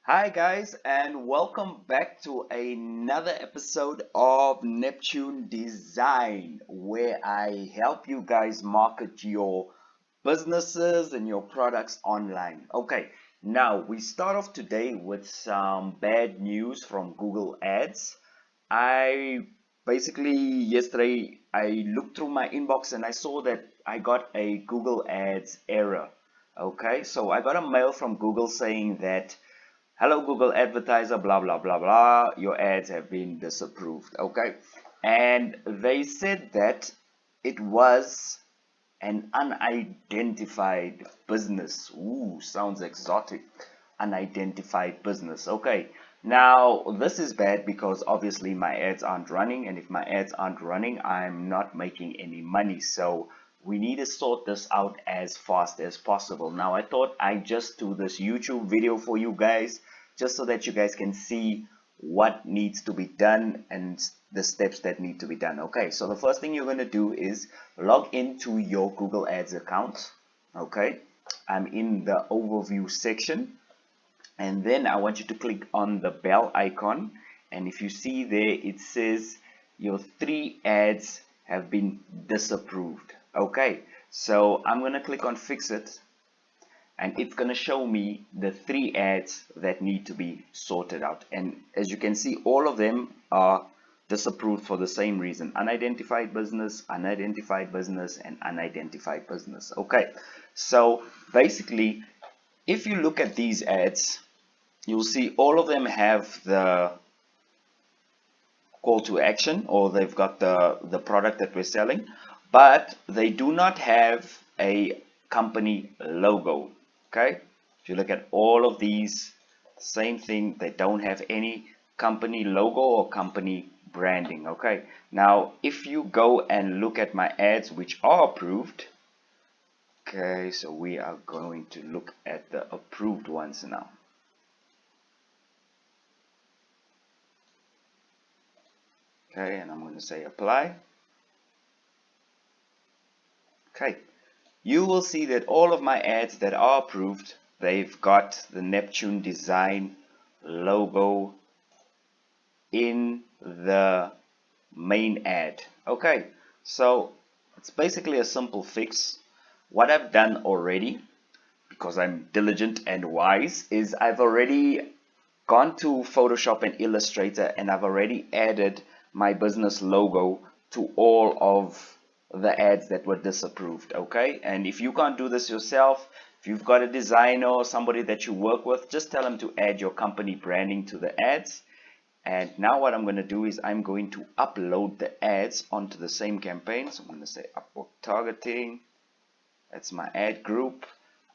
Hi guys, and welcome back to another episode of Neptune Design, where I help you guys market your businesses and your products online. Okay, now we start off today with some bad news from Google Ads. I basically yesterday I looked through my inbox and I saw that I got a Google Ads error. Okay, so I got a mail from Google saying that hello Google advertiser, blah blah blah blah, your ads have been disapproved. Okay, and they said that it was an unidentified business. Ooh, sounds exotic. Unidentified business. Okay, now this is bad because obviously my ads aren't running, and if my ads aren't running, I'm not making any money. So we need to sort this out as fast as possible. Now I thought I'd just do this YouTube video for you guys just so that you guys can see what needs to be done and the steps that need to be done. Okay, so the first thing you're going to do is log into your Google Ads account. Okay, I'm in the overview section, and then I want you to click on the bell icon, and if you see there it says your 3 ads have been disapproved. Okay, so I'm going to click on fix it, and it's going to show me the 3 ads that need to be sorted out, and as you can see, all of them are disapproved for the same reason: unidentified business, unidentified business, and unidentified business. Okay, so basically if you look at these ads, you'll see all of them have the call to action, or they've got the product that we're selling, but they do not have a company logo. Okay, if you look at all of these, same thing, they don't have any company logo or company branding. Okay, now if you go and look at my ads which are approved, okay, so we are going to look at the approved ones now. Okay, and I'm going to say apply. Okay, you will see that all of my ads that are approved, they've got the Neptune Design logo in the main ad. Okay, so it's basically a simple fix. What I've done already, because I'm diligent and wise, is I've already gone to Photoshop and Illustrator, and I've already added my business logo to all of the ads that were disapproved. Okay, and if you can't do this yourself, if you've got a designer or somebody that you work with, just tell them to add your company branding to the ads. And now what I'm going to do is I'm going to upload the ads onto the same campaign. So I'm going to say Upwork targeting. That's my ad group.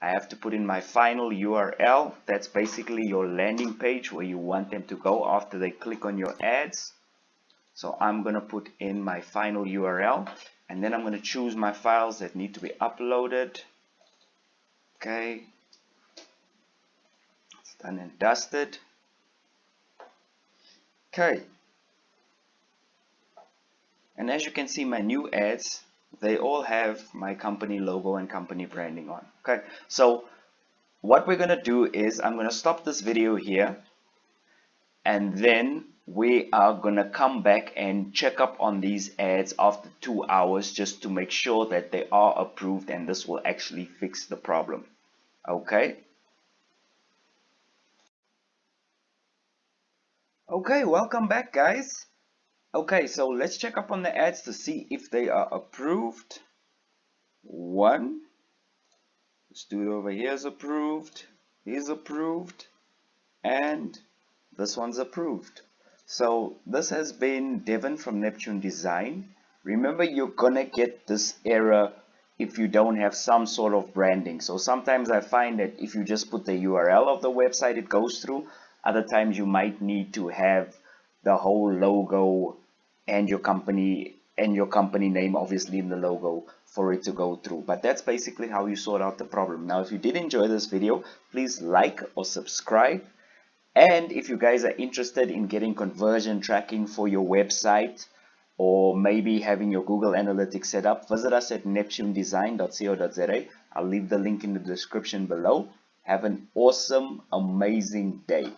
I have to put in my final URL. That's basically your landing page where you want them to go after they click on your ads. So I'm going to put in my final URL, and then I'm going to choose my files that need to be uploaded. Okay, it's done and dusted. Okay, and as you can see, my new ads, they all have my company logo and company branding on. Okay, so what we're going to do is I'm going to stop this video here, and then we are going to come back and check up on these ads after 2 hours just to make sure that they are approved, and this will actually fix the problem. Okay, welcome back guys. Okay, so let's check up on the ads to see if they are approved. One, let's do it over here, is approved, and this one's approved. So this has been Devin from Neptune Design. Remember, you're gonna get this error if you don't have some sort of branding. So sometimes I find that if you just put the URL of the website, it goes through. Other times you might need to have the whole logo and your company name obviously in the logo for it to go through. But that's basically how you sort out the problem. Now if you did enjoy this video, please like or subscribe. And if you guys are interested in getting conversion tracking for your website, or maybe having your Google Analytics set up, visit us at neptunedesign.co.za. I'll leave the link in the description below. Have an awesome, amazing day.